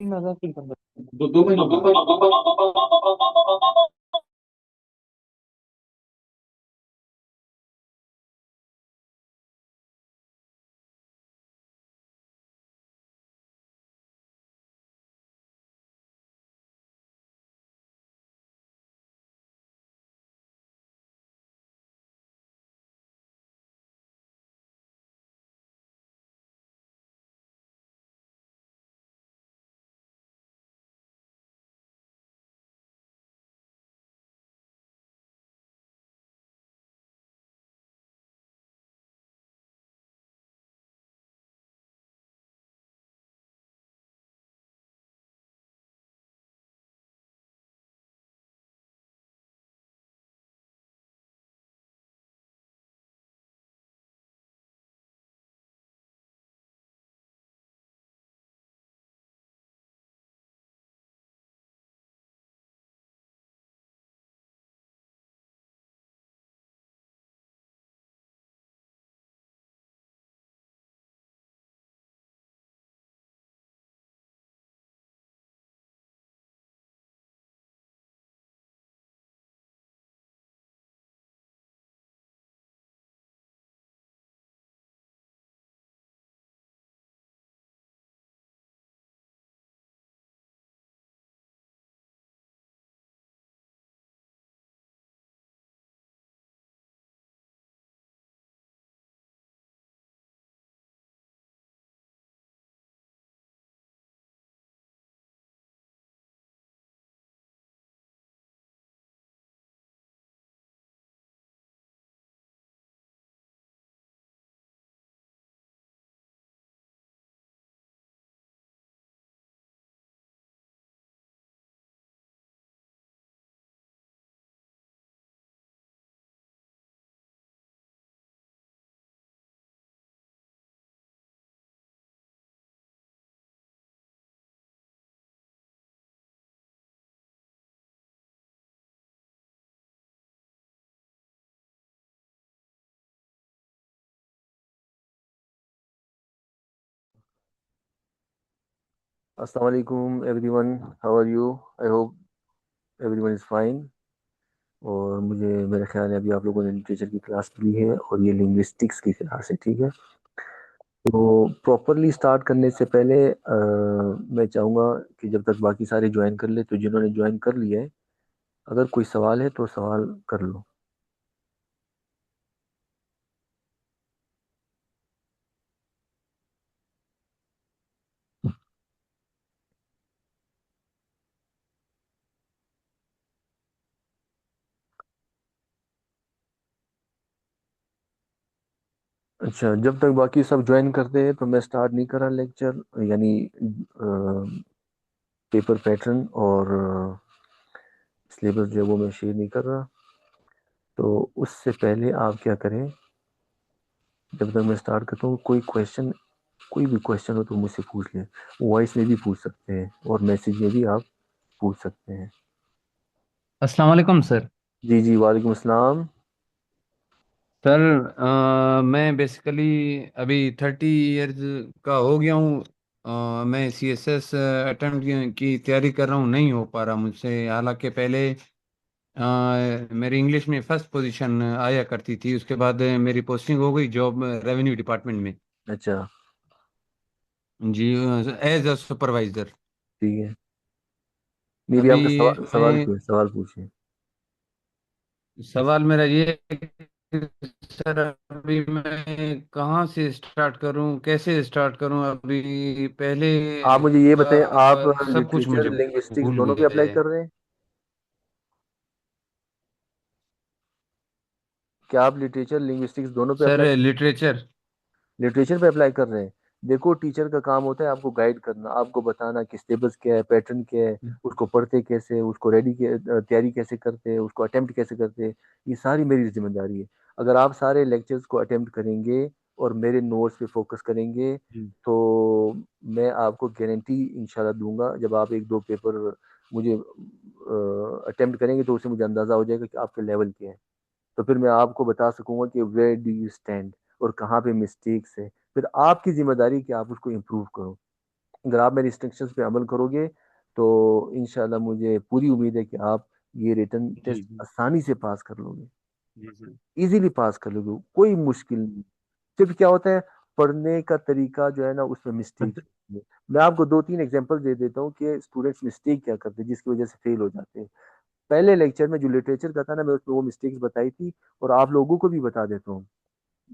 3,000 फिर कर दो, 2 महीने का। अस्सलाम वालेकुम everyone. How are you? I hope everyone is fine. और मुझे मेरे ख्याल है अभी आप लोगों ने लिटरेचर की क्लास ली है और ये लिंग्विस्टिक्स की क्लास है, ठीक है। तो प्रॉपरली स्टार्ट करने से पहले मैं चाहूँगा कि जब तक बाकी सारे ज्वाइन कर ले, तो जिन्होंने ज्वाइन कर लिया है, अगर कोई सवाल है तो सवाल कर लो। अच्छा, जब तक बाकी सब ज्वाइन करते हैं तो मैं स्टार्ट नहीं कर रहा लेक्चर, यानी पेपर पैटर्न और सिलेबस जो है वो मैं शेयर नहीं कर रहा। तो उससे पहले आप क्या करें, जब तक मैं स्टार्ट करता हूँ, कोई भी क्वेश्चन हो तो मुझसे पूछ लें। वॉइस में भी पूछ सकते हैं और मैसेज में भी आप पूछ सकते हैं। अस्सलाम वालेकुम सर। जी जी, वालेकुम अस्सलाम। सर, मैं बेसिकली अभी 30 इयर्स का हो गया हूँ। मैं सीएसएस अटेम्प्ट की तैयारी कर रहा हूँ, नहीं हो पा रहा मुझसे। हालांकि पहले मेरी इंग्लिश में फर्स्ट पोजीशन आया करती थी, उसके बाद मेरी पोस्टिंग हो गई जॉब रेवेन्यू डिपार्टमेंट में। अच्छा, जी, एज अ सुपरवाइजर। ठीक है। नहीं भी अभी आपका सवाल सवाल मैं क्यों है? सवाल पूछिए। सवाल मेरा ये है कि सर, अभी मैं कहाँ से स्टार्ट करूँ, कैसे स्टार्ट करूँ? अभी पहले आप मुझे ये बताएं, आप का सब कुछ मुझे लिटरेचर लिंग्विस्टिक्स भूल दोनों पे गया अप्लाई है। कर रहे हैं? क्या आप लिटरेचर लिंग्विस्टिक्स दोनों पे सर, अप्लाई लिटरेचर। लिटरेचर पे अप्लाई कर रहे हैं? देखो, टीचर का काम होता है आपको गाइड करना, आपको बताना कि सिलेबस क्या है, पैटर्न क्या है, उसको पढ़ते कैसे, उसको तैयारी कैसे करते हैं, उसको अटेम्प्ट कैसे करते हैं। ये सारी मेरी जिम्मेदारी है। अगर आप सारे लेक्चर्स को अटेम्प्ट करेंगे और मेरे नोट्स पे फोकस करेंगे, जी। तो मैं आपको गारंटी इंशाल्लाह दूंगा, जब आप एक दो पेपर मुझे अटेम्प्ट करेंगे तो उससे मुझे अंदाज़ा हो जाएगा कि आपका लेवल क्या है। तो फिर मैं आपको बता सकूंगा कि वेयर डू यू स्टैंड और कहाँ पे मिस्टेक्स है। फिर आपकी जिम्मेदारी कि आप उसको इम्प्रूव करो। अगर आप मेरे इंस्ट्रक्शंस पे अमल करोगे तो इंशाल्लाह मुझे पूरी उम्मीद है कि आप ये रिटर्न जी टेस्ट जी आसानी से पास कर लोगे, जी जी इजीली पास कर लोगे, कोई मुश्किल नहीं। सिर्फ क्या होता है, पढ़ने का तरीका जो है ना उसमें मिस्टेक अच्छा, है। मैं आपको दो तीन एग्जांपल दे देता हूँ कि स्टूडेंट्स मिस्टेक क्या करते हैं जिसकी वजह से फेल हो जाते हैं। पहले लेक्चर में जो लिटरेचर का था ना, मैं उसमें वो मिस्टेक्स बताई थी, और आप लोगों को भी बता देता हूँ।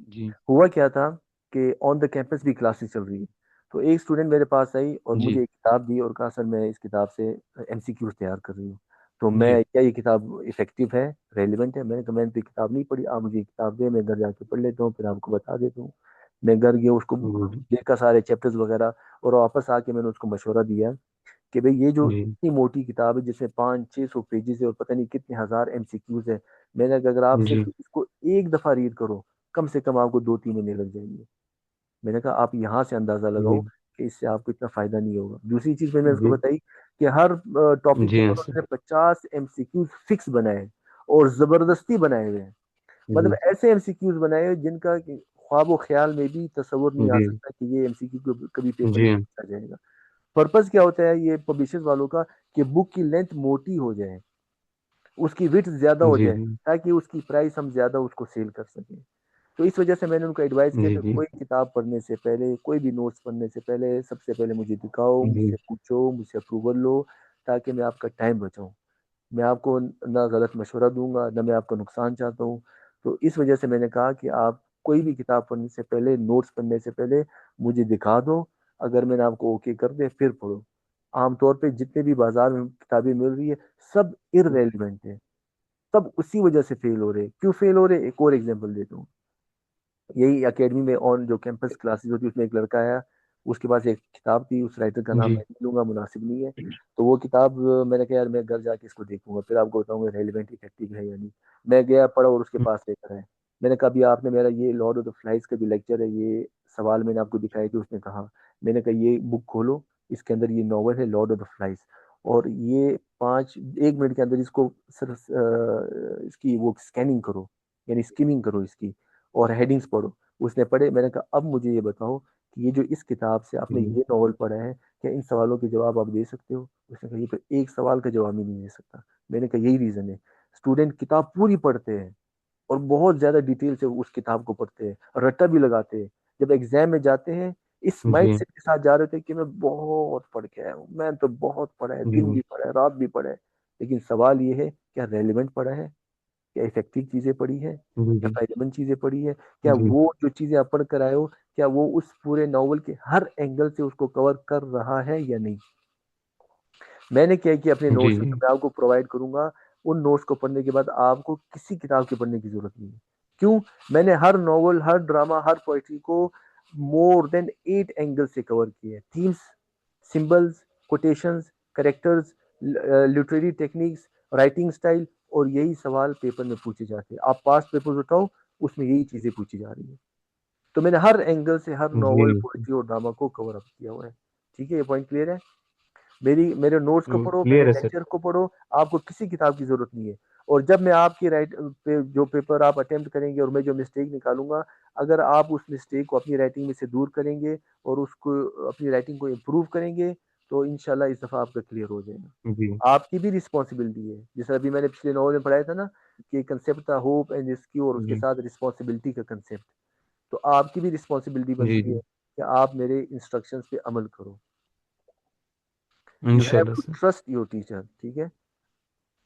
जी हुआ क्या था कि ऑन द कैंपस भी क्लासेस चल रही है, तो एक स्टूडेंट मेरे पास आई और मुझे जी एक किताब दी और कहा सर मैं इस किताब से एमसीक्यूज तैयार कर रही हूँ, तो मैं जी क्या ये किताब इफेक्टिव है, रेलिवेंट है? मैंने कहा मैंने तो ये किताब नहीं पढ़ी, आप मुझे ये किताब दे, मैं घर जाके पढ़ लेता हूँ फिर आपको बता देता हूँ। मैं घर गया, उसको जी देखा सारे चैप्टर्स वगैरह, और वापस आके मैंने उसको मशवरा दिया कि भाई ये जो जी इतनी मोटी किताब है जिसमें 500-600 पेजेस है और पता नहीं कितने हजार एमसीक्यूज है, मैंने कहा अगर आप जी सिर्फ इसको एक दफा रीड करो कम से कम आपको 2-3 महीने लग जाएंगे। मैंने कहा आप यहाँ से अंदाजा लगाओ जी कि इससे आपको इतना फायदा नहीं होगा। दूसरी चीज मैंने उसको जी बताई कि हर टॉपिक के जी हाँ ऊपर सर। उसने 50 एमसीक्यूज फिक्स बनाए हैं, और जबरदस्ती बनाए हुए हैं। मतलब जी ऐसे एमसीक्यूज बनाए हुए जिनका कि ख्वाब ख्याल में भी तस्वर नहीं आ जी सकता कि ये एमसीक्यू कभी पेपर में जी हाँ पूछा जाएगा। पर्पस क्या होता है ये पब्लिशर्स वालों का, कि बुक की लेंथ मोटी हो जाए, उसकी विड्थ ज्यादा हो जी जाए, ताकि उसकी प्राइस हम ज्यादा उसको सेल कर सकें। तो इस वजह से मैंने उनको एडवाइस किया जी कि जी कोई किताब पढ़ने से पहले, कोई भी नोट्स पढ़ने से पहले, सबसे पहले मुझे दिखाओ, जी मुझसे पूछो, मुझसे अप्रूवल लो, ताकि मैं आपका टाइम बचाऊं। मैं आपको ना गलत मशवरा दूंगा, ना मैं आपका नुकसान चाहता हूँ। तो इस वजह से मैंने कहा कि आप कोई भी किताब पढ़ने से पहले, नोट्स पढ़ने से पहले मुझे दिखा दो, अगर मैंने आपको ओके कर दिया फिर पढ़ो। आमतौर पे जितने भी बाजार में किताबें मिल रही है सब इररेलीवेंट है, सब उसी वजह से फेल हो रहे हैं। क्यों फेल हो रहे हैं? एक और एग्जांपल देता हूँ। यही एकेडमी में ऑन जो कैंपस क्लासेस होती है उसमें एक लड़का आया, उसके पास एक किताब थी, उस राइटर का नाम मैं जी नहीं लूंगा, मुनासिब नहीं है। तो वो किताब मैंने कहा यार मैं घर जाके इसको देखूंगा फिर आपको बताऊंगा रेलिवेंट इफेक्टिव है या नहीं। मैं गया, पढ़ा और उसके पास लेकर आया। मैंने कहा अभी आपने मेरा ये लॉर्ड ऑफ द फ्लाइज का जो लेक्चर है, ये सवाल मैंने आपको दिखाए थे, उसने कहा, मैंने कहा ये बुक खोलो, इसके अंदर ये नॉवल है लॉर्ड ऑफ द फ्लाइज, और ये 1 मिनट के अंदर इसको सिर्फ इसकी वो स्कैनिंग करो, यानी स्किमिंग करो इसकी, और हेडिंग्स पढ़ो। उसने पढ़े। मैंने कहा अब मुझे ये बताओ कि ये जो इस किताब से आपने जी ये नॉवल पढ़ा है, क्या इन सवालों के जवाब आप दे सकते हो? उसने कहा ये तो एक सवाल का जवाब ही नहीं दे सकता। मैंने कहा यही रीजन है, स्टूडेंट किताब पूरी पढ़ते हैं और बहुत ज्यादा डिटेल से उस किताब को पढ़ते हैं, रट्टा भी लगाते हैं, जब एग्जाम में जाते हैं इस माइंड जी सेट के साथ जा रहे थे कि मैं बहुत पढ़ के आया हूँ, मैं तो बहुत पढ़ा है, दिन जी भी पढ़ा है, रात भी पढ़ा है। लेकिन सवाल ये है, क्या रेलिवेंट पढ़ा है? क्या इफेक्टिव चीजें पढ़ी है? क्या जी फायदेमंद चीजें पढ़ी है? क्या जी वो जो चीजें आप पढ़ कर आए हो, क्या वो उस पूरे नॉवल के हर एंगल से उसको कवर कर रहा है या नहीं? मैंने क्या किया अपने जी नोट्स में, तो मैं आपको प्रोवाइड करूंगा। उन नोट्स को पढ़ने के बाद आपको किसी किताब की पढ़ने की जरूरत नहीं है। क्यों? मैंने हर नॉवल, हर ड्रामा, हर पोइट्री को मोर देन 8 एंगल से कवर किए, themes, symbols, quotations, characters, literary techniques, writing style, और यही सवाल पेपर में पूछे जाते हैं। आप पास्ट पेपर उठाओ, उसमें यही चीजें पूछी जा रही है। तो मैंने हर एंगल से हर नॉवल, जी पोइट्री और ड्रामा को कवर अप किया हुआ है। ठीक है, ये पॉइंट क्लियर है? मेरे नोट्स को पढ़ो, मेरे क्लियर है सर। लेक्चर को पढ़ो, आपको किसी किताब की जरूरत नहीं है। और जब मैं आपकी जो पेपर आप अटेम्प्ट करेंगे और मैं जो मिस्टेक निकालूंगा, अगर आप उस मिस्टेक को अपनी राइटिंग में से दूर करेंगे और उसको अपनी राइटिंग को इम्प्रूव करेंगे, तो इंशाल्लाह इस दफा आपका क्लियर हो जाएगा। जी आपकी भी रिस्पॉन्सिबिलिटी है, जैसे अभी मैंने पिछले नॉवल में पढ़ाया था ना, कि कंसेप्ट था होप एंड रेस्क्यू, और उसके जी साथ रिस्पॉन्सिबिलिटी का कंसेप्ट। तो आपकी भी रिस्पॉन्सिबिलिटी जी बनती है जी कि आप मेरे इंस्ट्रक्शंस पे अमल करो। यू हैव इंशाल्लाह to sir. Trust your teacher, ठीक है,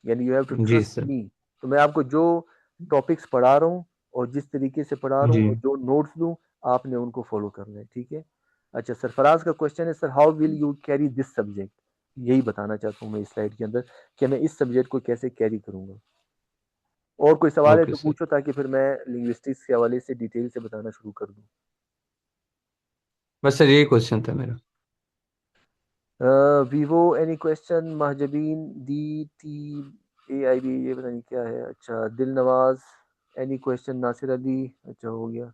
यानी यू हैव टू जी ट्रस्ट सर। मी। तो मैं आपको जो टॉपिक्स पढ़ा रहा हूँ और जिस तरीके से पढ़ा रहा हूँ जी और जो नोट्स दूँ, आपने उनको फॉलो करना है, ठीक है। अच्छा, सरफराज का क्वेश्चन है, sir how will you carry this subject? यही बताना चाहता हूँ मैं इस स्लाइड के अंदर, कि मैं इस सब्जेक्ट को कैसे कैरी करूंगा। और कोई सवाल है ओके तो सर। पूछो, ताकि फिर मैं लिंग्विस्टिक्स के हवाले से डिटेल से बताना शुरू कर दूँ। बस सर यही क्वेश्चन था मेरा। वीवो any question? Mahjabeen D T A I B, ये पता नहीं क्या है। अच्छा, दिल नवाज एनी क्वेश्चन? नासिर अली, अच्छा हो गया,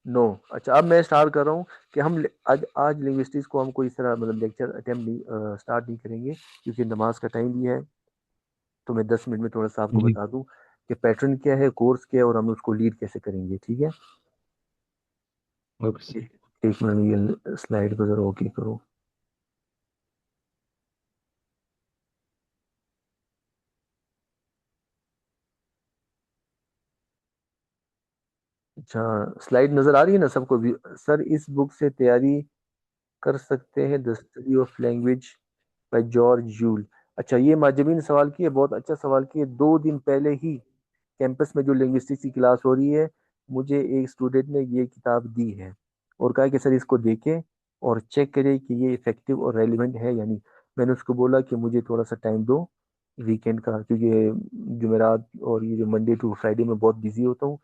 नो। अच्छा, अब मैं स्टार्ट कर रहा हूँ कि हम आज आज लिंग्विस्टिक्स को हम कोई इस तरह मतलब लेक्चर अटेम्प्ट नहीं स्टार्ट नहीं करेंगे, क्योंकि नमाज का टाइम भी है। तो मैं 10 मिनट में थोड़ा सा आपको जी बता दूं कि पैटर्न क्या है, कोर्स क्या है, और हम उसको लीड कैसे करेंगे, ठीक है। Okay sir. एक मिनट, ये स्लाइड को जरा ओके करो। अच्छा, स्लाइड नजर आ रही है ना सबको भी? सर, इस बुक से तैयारी कर सकते हैं the study of language by George Yule. अच्छा, ये माजमी ने सवाल किया, बहुत अच्छा सवाल किया। 2 दिन पहले ही कैंपस में जो लिंग्विस्टिक्स की क्लास हो रही है, मुझे एक स्टूडेंट ने ये किताब दी है और कहा कि सर इसको देखें और चेक करें कि ये इफेक्टिव और रेलिवेंट है या नहीं। मैंने उसको बोला कि मुझे थोड़ा सा टाइम दो वीकेंड का, क्योंकि जुमेरात और ये जो मंडे टू फ्राइडे में बहुत बिजी होता हूँ।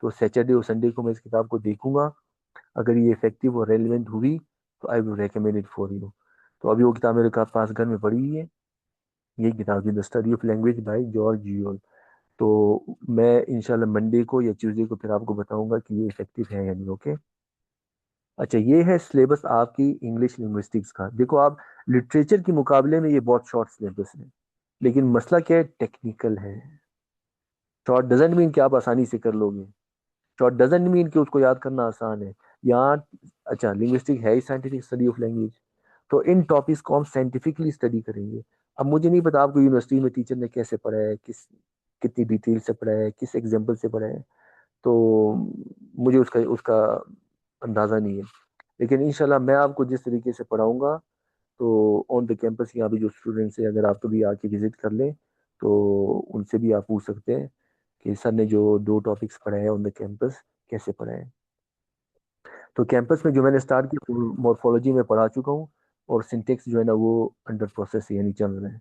तो सैटरडे और संडे को मैं इस किताब को देखूंगा। अगर ये इफेक्टिव और रेलिवेंट हुई तो I will recommend it for you. तो अभी वो किताब मेरे पास घर में पड़ी हुई है। ये किताब थी the study of language by George Yule. तो मैं इंशाल्लाह मंडे को या ट्यूसडे को फिर आपको बताऊंगा कि ये इफेक्टिव है या नहीं। ओके। अच्छा, ये है सिलेबस आपकी इंग्लिश लिंग्विस्टिक्स का। देखो आप, लिटरेचर के मुकाबले में ये बहुत शॉर्ट सिलेबस है, लेकिन मसला क्या है, टेक्निकल है। शॉर्ट डजेंट मीन कि आप आसानी से कर लोगे। शॉर्ट डजेंट मीन कि उसको याद करना आसान है। यहाँ, अच्छा, लिंग्विस्टिक है ही साइंटिफिक स्टडी ऑफ लैंग्वेज, तो इन टॉपिक्स को हम साइंटिफिकली स्टडी करेंगे। अब मुझे नहीं पता आपको यूनिवर्सिटी में टीचर ने कैसे पढ़ाया है, कितनी डिटेल से पढ़ाया है, किस एग्जाम्पल से पढ़ाया है। तो मुझे उसका उसका अंदाजा नहीं है। लेकिन इंशाल्लाह मैं आपको जिस तरीके से पढ़ाऊंगा, तो ऑन द कैंपस यहाँ पे जो स्टूडेंट्स हैं, अगर आप कभी आके विजिट कर लें तो उनसे भी आप पूछ सकते हैं कि सर ने जो 2 टॉपिक्स पढ़ाए हैं ऑन द कैंपस, कैसे पढ़ाए हैं। तो कैंपस में जो मैंने स्टार्ट किया, मॉर्फोलॉजी में पढ़ा चुका हूँ, और सिंटेक्स जो है ना वो अंडर प्रोसेस है, यानी चल रहा है।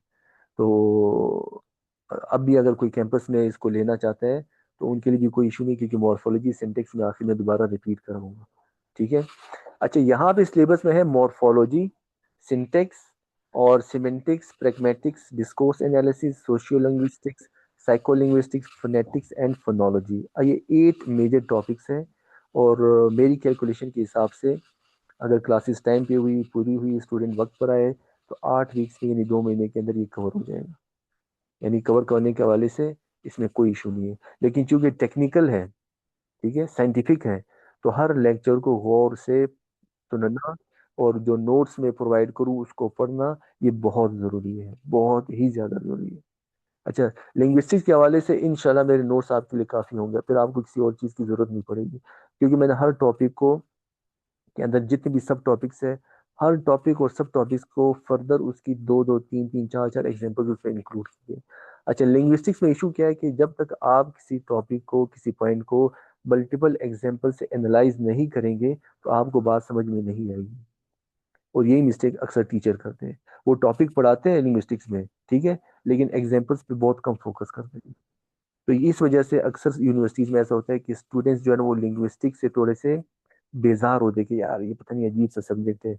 तो अब भी अगर कोई कैंपस में इसको लेना चाहता है तो उनके लिए भी कोई इशू नहीं, क्योंकि मॉर्फोलॉजी सिंटेक्स में आखिर में दोबारा रिपीट कराऊंगा। ठीक है। अच्छा, यहाँ पे सिलेबस में है मॉर्फोलॉजी, सिंटेक्स और semantics, pragmatics, discourse analysis, sociolinguistics, psycholinguistics, phonetics and phonology. ये 8 मेजर टॉपिक्स हैं। और मेरी कैलकुलेशन के हिसाब से अगर क्लासेस टाइम पे हुई, पूरी हुई, स्टूडेंट वक्त पर आए, तो 8 वीक्स में यानी 2 महीने के अंदर ये कवर हो जाएगा। यानी कवर करने के हवाले से इसमें कोई इशू नहीं है। लेकिन चूंकि टेक्निकल है, ठीक है, साइंटिफिक है, तो हर लेक्चर को गौर से सुनना और जो नोट्स में प्रोवाइड करूँ उसको पढ़ना, ये बहुत ज़रूरी है, बहुत ही ज़्यादा ज़रूरी है। अच्छा, लिंग्विस्टिक्स के हवाले से इंशाल्लाह मेरे नोट्स आपके लिए काफ़ी होंगे, फिर आपको किसी और चीज़ की ज़रूरत नहीं पड़ेगी, क्योंकि मैंने हर टॉपिक को के अंदर जितने भी सब टॉपिक्स है, हर टॉपिक और सब टॉपिक्स को फर्दर उसकी दो दो तीन तीन चार चार एग्जांपल्स उसमें इंक्लूड किए। अच्छा, लिंग्विस्टिक्स में इशू क्या है कि जब तक आप किसी टॉपिक को, किसी पॉइंट को मल्टीपल एग्जांपल से एनालाइज नहीं करेंगे तो आपको बात समझ में नहीं आएगी। और यही मिस्टेक अक्सर टीचर करते हैं। वो टॉपिक पढ़ाते हैं लिंग्विस्टिक्स में, ठीक है, लेकिन एग्जांपल्स पे बहुत कम फोकस करते हैं। तो इस वजह से अक्सर यूनिवर्सिटीज में ऐसा होता है कि स्टूडेंट्स जो है ना वो लिंग्विस्टिक से थोड़े से बेजार होते कि यार ये पता नहीं अजीब सा सब्जेक्ट है,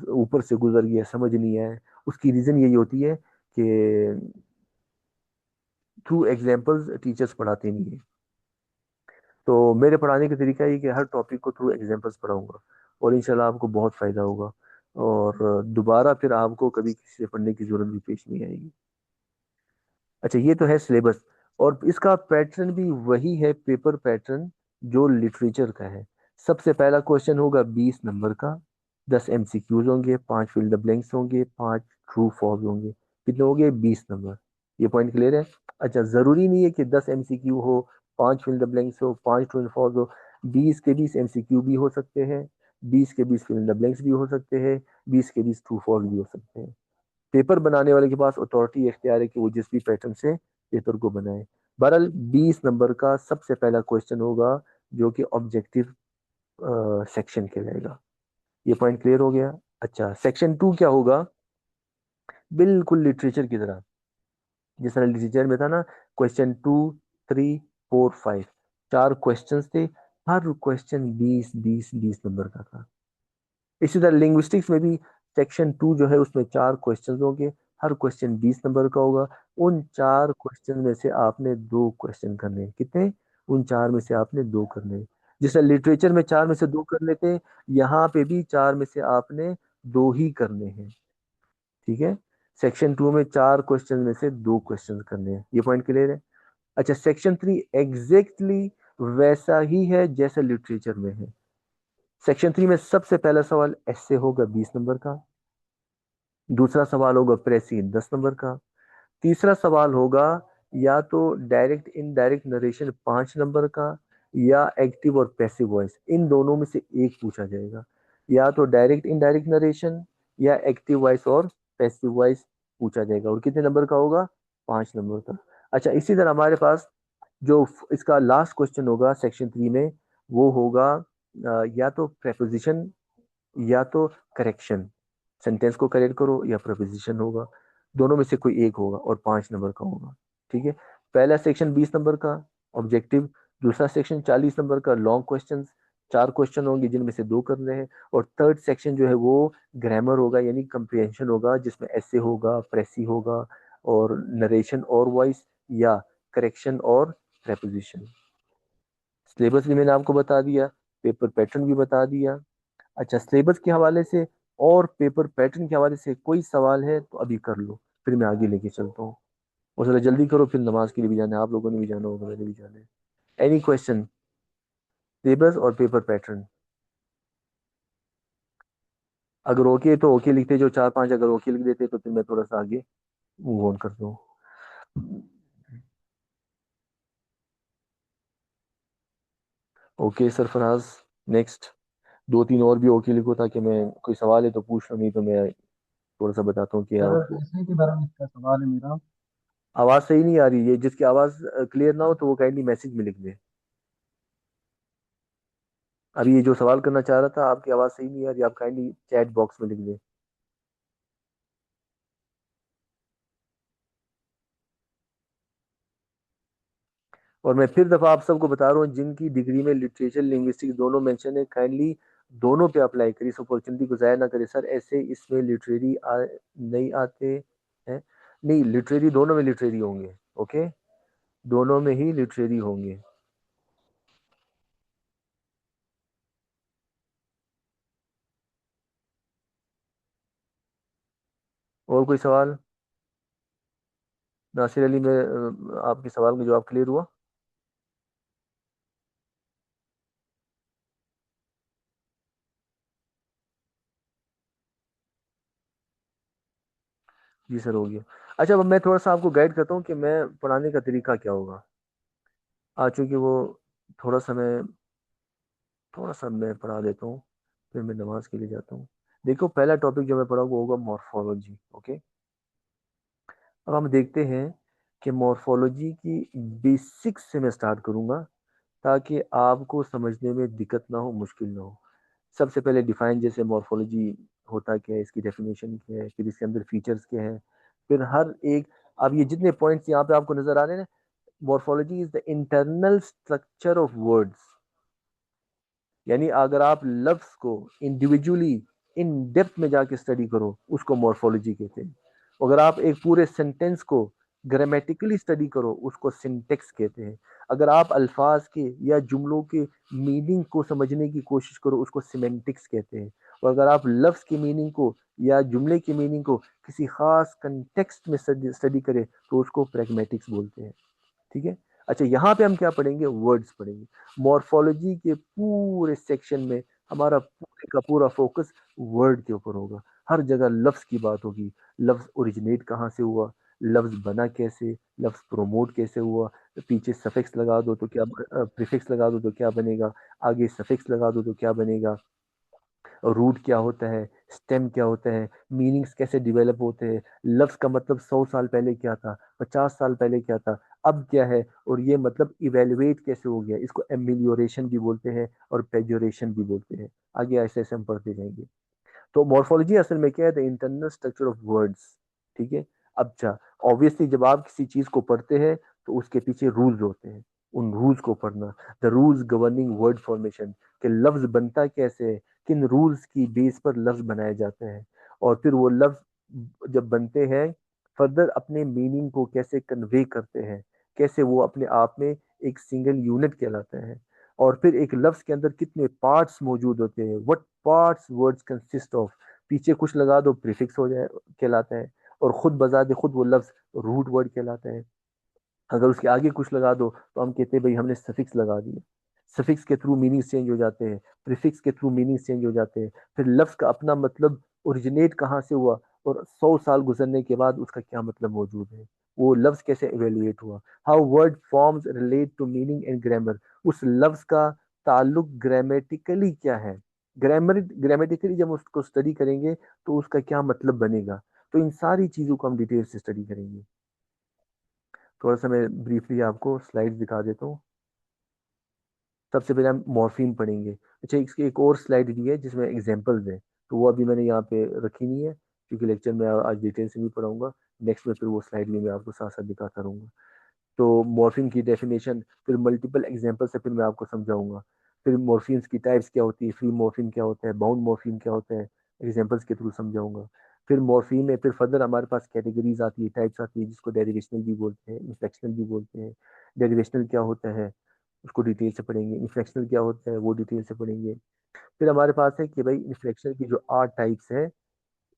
ऊपर से गुजर गया, समझ नहीं आया। उसकी रीजन यही होती है कि थ्रू एग्जांपल्स टीचर्स पढ़ाते नहीं है। तो मेरे पढ़ाने का तरीका ये कि हर टॉपिक को थ्रू एग्जांपल्स पढ़ाऊंगा, और इंशाल्लाह आपको बहुत फायदा होगा। और दोबारा फिर आपको कभी किसी से पढ़ने की जरूरत भी पेश नहीं आएगी। अच्छा, ये तो है सिलेबस। और इसका पैटर्न भी वही है, पेपर पैटर्न जो लिटरेचर का है। सबसे पहला क्वेश्चन होगा 20 नंबर का, 10 MCQs होंगे, 5 फिल द ब्लैंक्स होंगे, 5 ट्रू फॉल्स होंगे। कितने हो गए? 20 नंबर। ये पॉइंट क्लियर है? अच्छा, जरूरी नहीं है कि 10 MCQ हो, 5 फिल द ब्लैंक्स हो, 5 ट्रू फॉल्स हो। 20 के 20 MCQ भी हो सकते हैं, 20 के 20 फिल द ब्लैंक्स भी हो सकते हैं, 20 के 20 ट्रू फॉल्स भी हो सकते हैं। पेपर बनाने वाले के पास अथॉरिटी इख्तियार है कि वो जिस भी पैटर्न से पेपर को बनाए। बहरहाल 20 नंबर का सबसे पहला क्वेश्चन होगा जो कि ऑब्जेक्टिव सेक्शन कहलाएगा। ये पॉइंट क्लियर हो गया? अच्छा, सेक्शन 2 क्या होगा? बिल्कुल लिटरेचर की तरह, जिस तरह लिटरेचर में था ना, क्वेश्चन 2, 3, 4, 5, 4 क्वेश्चन थे। हर क्वेश्चन 20 20 20 नंबर का था। इसी तरह लिंग्विस्टिक्स में भी सेक्शन 2 जो है उसमें 4 क्वेश्चन होंगे, हर क्वेश्चन 20 नंबर का होगा। उन 4 क्वेश्चन में से आपने 2 क्वेश्चन करने हैं। कितने? उन 4 में से आपने 2 करने हैं। जैसे लिटरेचर में 4 में से 2 कर लेते हैं, यहाँ पे भी 4 में से आपने 2 ही करने हैं। ठीक है। सेक्शन 2 में 4 क्वेश्चन में से 2 क्वेश्चन करने हैं। ये पॉइंट क्लियर है? अच्छा, सेक्शन 3 एग्जैक्टली वैसा ही है जैसे लिटरेचर में है। सेक्शन 3 में सबसे पहला सवाल ऐसे होगा 20 नंबर का। दूसरा सवाल होगा प्रेसी 10 नंबर का। तीसरा सवाल होगा या तो डायरेक्ट इनडायरेक्ट नरेशन 5 नंबर का, या एक्टिव और पैसिव वॉइस, इन दोनों में से एक पूछा जाएगा। या तो डायरेक्ट इनडायरेक्ट नरेशन, या एक्टिव वॉइस और पैसिव वॉइस पूछा जाएगा। और कितने नंबर का होगा? 5 नंबर का। अच्छा, इसी तरह हमारे पास जो इसका लास्ट क्वेश्चन होगा सेक्शन 3 में, वो होगा या तो प्रेपोजिशन या तो करेक्शन। सेंटेंस को करेक्ट करो या प्रपोजिशन होगा, दोनों में से कोई एक होगा, और 5 नंबर का होगा। ठीक है। पहला सेक्शन 20 नंबर का ऑब्जेक्टिव, दूसरा सेक्शन 40 नंबर का लॉन्ग क्वेश्चन, 4 क्वेश्चन होंगे जिनमें से 2 करने हैं। और थर्ड सेक्शन जो है वो ग्रामर होगा, यानी कंप्रिहेंशन होगा, जिसमें ऐसे होगा, प्रेसी होगा, और नरेशन और वॉइस, या करेक्शन और प्रेपोजिशन। सिलेबस भी मैंने आपको बता दिया, पेपर पैटर्न भी बता दिया। अच्छा, सिलेबस के हवाले से और पेपर पैटर्न के हवाले से कोई सवाल है तो अभी कर लो, फिर मैं आगे लेके चलता हूँ। और जरा जल्दी करो, फिर नमाज के लिए भी जाना है, आप लोगों ने भी जाना होगा, मैंने भी जाना है। Any question? सिलेबस और पेपर पैटर्न अगर ओके तो ओके लिखते, जो 4 5 अगर ओके लिख देते तो फिर मैं थोड़ा सा आगे मूव ऑन करता हूँ। Okay Sarfaraz, next. 2 3 और भी ओके लिखो, ताकि मैं, कोई सवाल है तो पूछ लो, नहीं तो मैं थोड़ा सा बताता हूँ कि सर आप। एसए के बारे में इसका सवाल है मेरा। आवाज़ सही नहीं आ रही है, जिसकी आवाज़ क्लियर ना हो तो वो काइंडली मैसेज में लिख दे। अभी ये जो सवाल करना चाह रहा था, आपकी आवाज़ सही नहीं आ रही, आप काइंडली चैट बॉक्स में लिख दें। और मैं फिर दफा आप सबको बता रहा हूँ, जिनकी डिग्री में लिटरेचर लिंग्विस्टिक्स दोनों मेंशन है, काइंडली दोनों पे अप्लाई करिए, इस अपॉर्चुनिटी को जाया ना करें। सर ऐसे इसमें नहीं आते हैं, नहीं, लिटरेरी दोनों में लिटरेरी होंगे। ओके, दोनों में ही लिटरेरी होंगे। और कोई सवाल? नासिर अली में आपके सवाल का जवाब क्लियर हुआ? जी सर, हो गया। अच्छा, अब मैं थोड़ा सा आपको गाइड करता हूँ कि मैं पढ़ाने का तरीका क्या होगा। आज चूंकि वो थोड़ा सा मैं थोड़ा सा मैं पढ़ा देता हूँ, फिर मैं नमाज के लिए जाता हूँ। देखो, पहला टॉपिक जो मैं पढ़ाऊँ वो होगा मॉर्फोलॉजी। ओके, अब हम देखते हैं कि मॉर्फोलॉजी की बेसिक्स से मैं स्टार्ट करूंगा, ताकि आपको समझने में दिक्कत ना हो, मुश्किल ना हो। सबसे पहले डिफाइन, जैसे मॉर्फोलॉजी होता क्या है, इसकी डेफिनेशन क्या है, फिर इसके अंदर फीचर्स क्या है, फिर हर एक, अब ये जितने पॉइंट्स यहाँ पे आपको नजर आ रहे हैं ना, morphology is the internal structure of words. यानी अगर आप लफ्ज को इंडिविजुअली इन डेप्थ में जाके स्टडी करो, उसको मॉर्फोलॉजी कहते हैं। अगर आप एक पूरे सेंटेंस को ग्रामेटिकली स्टडी करो, उसको सिंटेक्स कहते हैं। अगर आप अल्फाज के या जुमलों के मीनिंग को समझने की कोशिश करो, उसको सिमेंटिक्स कहते हैं। और अगर आप लफ्ज की मीनिंग को या जुमले की मीनिंग को किसी खास कंटेक्स्ट में स्टडी करें, तो उसको प्रैग्मेटिक्स बोलते हैं। ठीक है। अच्छा, यहाँ पे हम क्या पढ़ेंगे? वर्ड्स पढ़ेंगे। मॉर्फोलॉजी के पूरे सेक्शन में हमारा पूरे का पूरा फोकस वर्ड के ऊपर होगा। हर जगह लफ्ज की बात होगी, लफ्ज ओरिजिनेट कहाँ से हुआ, लफ्ज बना कैसे, लफ्ज प्रोमोट कैसे हुआ, पीछे सफिक्स लगा दो तो क्या, प्रीफिक्स लगा दो तो क्या बनेगा, आगे सफिक्स लगा दो तो क्या बनेगा, रूट क्या होता है, स्टेम क्या होता है, मीनिंग्स कैसे डिवेलप होते हैं, लफ्ज का मतलब 100 साल पहले क्या था, 50 साल पहले क्या था, अब क्या है, और ये मतलब इवेलुएट कैसे हो गया, इसको एमिलियोरेशन भी बोलते हैं और पेजोरेशन भी बोलते हैं। आगे ऐसे ऐसे हम पढ़ते जाएंगे। तो मॉर्फोलॉजी असल में क्या है? The internal structure of words. ठीक है। अब अच्छा, ऑब्वियसली जब आप किसी चीज को पढ़ते हैं तो उसके पीछे रूल्स होते हैं, उन रूल्स को पढ़ना। The rules governing word formation, कि लफ्ज बनता कैसे है, किन रूल्स की बेस पर लफ्ज बनाए जाते हैं, और फिर वो लफ्ज जब बनते हैं, फर्दर अपने मीनिंग को कैसे कन्वे करते हैं, कैसे वो अपने आप में एक सिंगल यूनिट कहलाते हैं। और फिर एक लफ्ज के अंदर कितने पार्ट्स मौजूद होते हैं, what parts words consist of, पीछे कुछ लगा दो प्रीफिक्स हो जाए, कहलाता है। और खुद बजाते खुद वो लफ्ज रूट वर्ड कहलाता है। अगर उसके आगे कुछ लगा दो तो हम कहते हैं भाई हमने सफिक्स लगा दिया। सफिक्स के थ्रू मीनिंग चेंज हो जाते हैं, प्रीफिक्स के थ्रू मीनिंग चेंज हो जाते हैं, फिर लफ्ज का अपना मतलब ओरिजिनेट कहाँ से हुआ और 100 साल गुजरने के बाद उसका क्या मतलब मौजूद है, वो लफ्ज कैसे इवेल्युएट हुआ, how word forms relate to meaning and grammar, उस लफ्ज का ताल्लुक ग्रामेटिकली क्या है, ग्रामेटिकली जब उसको स्टडी करेंगे तो उसका क्या मतलब बनेगा। तो इन सारी चीजों को हम डिटेल से स्टडी करेंगे। थोड़ा सा मैं ब्रीफली आपको स्लाइड्स दिखा देता हूँ। सबसे पहले हम मॉर्फीम पढ़ेंगे। अच्छा, इसकी एक और स्लाइड दी है जिसमें एग्जांपल्स है, तो वो अभी मैंने यहाँ पे रखी नहीं है क्योंकि लेक्चर में आज डिटेल से नहीं पढ़ाऊंगा। नेक्स्ट में फिर वो स्लाइड में मैं आपको साथ साथ दिखाता रहूंगा। तो मॉर्फिन की डेफिनेशन, फिर मल्टीपल एग्जांपल से फिर मैं आपको समझाऊंगा। फिर मॉर्फिन्स की टाइप्स क्या होती है, फ्री मॉर्फिन क्या होता है, बाउंड मॉर्फिन क्या होता है, एग्जांपल्स के थ्रू समझाऊंगा। फिर मॉर्फिन में फिर फर्दर हमारे पास कैटेगरीज आती है, टाइप्स आती है, जिसको डेरिवेशनल भी बोलते हैं, इन्फ्लेक्शनल भी बोलते हैं। डेरिवेशनल क्या होता है उसको डिटेल से पढ़ेंगे, इन्फ्लेक्शनल क्या होता है वो डिटेल से पढ़ेंगे। फिर हमारे पास है कि भाई इन्फ्लेक्शन की जो 8 टाइप्स है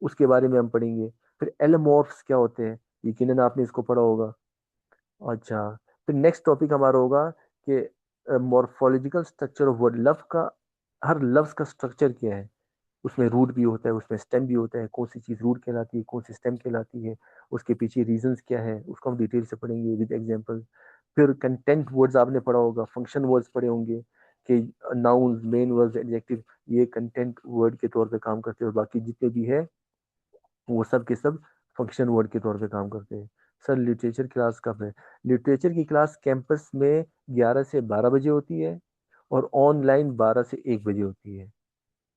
उसके बारे में हम पढ़ेंगे। फिर एलोमॉर्फ्स क्या होते हैं, यकीनन आपने इसको पढ़ा होगा। अच्छा, फिर नेक्स्ट टॉपिक हमारा होगा कि मॉर्फोलॉजिकल स्ट्रक्चर ऑफ वर्ड, लफ्ज का, हर लफ्ज का स्ट्रक्चर क्या है, उसमें रूट भी होता है, उसमें स्टेम भी होता है, कौन सी चीज रूट कहलाती है, कौन सी स्टेम कहलाती है, उसके पीछे रीजंस क्या है, उसको हम डिटेल से पढ़ेंगे विद एग्जांपल। फिर कंटेंट वर्ड्स आपने पढ़ा होगा, फंक्शन वर्ड्स पढ़े होंगे कि नाउन, मेन वर्ड्स, एडजेक्टिव, ये कंटेंट वर्ड के तौर पे काम करते हैं, और बाकी जितने भी है वो सब के सब फंक्शन वर्ड के तौर पे काम करते हैं। सर लिटरेचर क्लास कब है? लिटरेचर की क्लास कैंपस में 11 से 12 बजे होती है और ऑनलाइन 12 से 1 बजे होती है।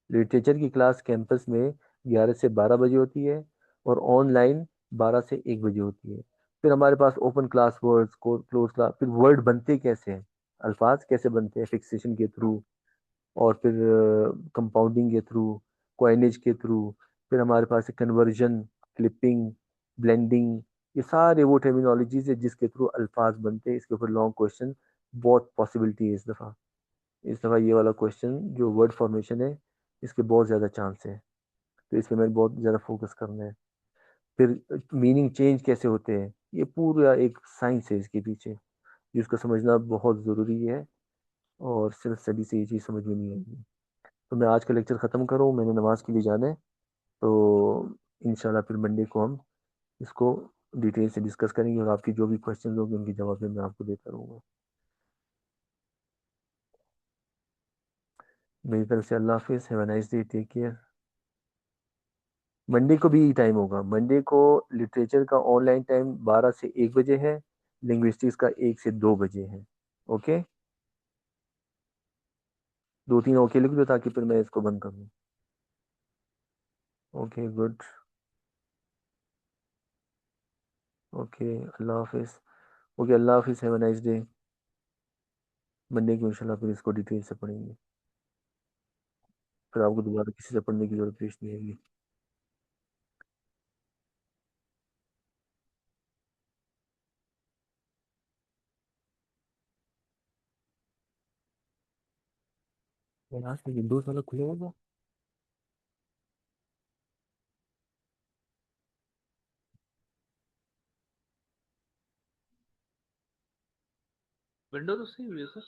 लिटरेचर की क्लास कैंपस में 11 से 12 बजे होती है और ऑनलाइन 12 से 1 बजे होती है। फिर हमारे पास open class words, close class, फिर वर्ड बनते कैसे हैं, अल्फाज कैसे बनते हैं, फिक्सेशन के थ्रू, और फिर कंपाउंडिंग के थ्रू, कॉइनेज के थ्रू, फिर हमारे पास कन्वर्जन, क्लिपिंग, ब्लेंडिंग, ये सारे वो टर्मिनोलॉजीज है जिसके थ्रू अल्फाज बनते हैं। इसके ऊपर लॉन्ग क्वेश्चन, बहुत पॉसिबिलिटी है इस दफ़ा ये वाला क्वेश्चन जो वर्ड फॉर्मेशन है इसके बहुत ज़्यादा चांस है, तो इस पे मैंने बहुत ज़्यादा फोकस करना है। फिर मीनिंग चेंज कैसे होते हैं, ये पूरा एक साइंस है इसके पीछे जिसको समझना बहुत ज़रूरी है, और सिर्फ स्टडी से ये चीज़ समझ में नहीं आएगी। तो मैं आज का लेक्चर ख़त्म कर रहा हूँ, मैंने नमाज के लिए जाना है। तो इंशाल्लाह फिर मंडे को हम इसको डिटेल से डिस्कस करेंगे, और आपकी जो भी क्वेश्चन होंगे उनके जवाब में मैं आपको देता रहूँगा। मेरी तरफ से अल्लाह हाफिज़, have a nice day, take care. Monday को भी यही टाइम होगा, मंडे को लिटरेचर का ऑनलाइन टाइम 12 से 1 बजे है, लिंग्विस्टिक्स का 1 से 2 बजे है। ओके, 2-3 ओके लिख दो ताकि फिर मैं इसको बंद कर दूँ। Okay good. ओके, अल्लाह हाफिज़। ओके, अल्लाह हाफिज़, have a nice day. Monday को इंशाल्लाह फिर इसको डिटेल से पढ़ेंगे, फिर आपको दोबारा किसी से पढ़ने की जरूरत पेश नहीं आएगी। आज में विंडोज वाला खुलेगा क्या? विंडो तो सही हुई है सर।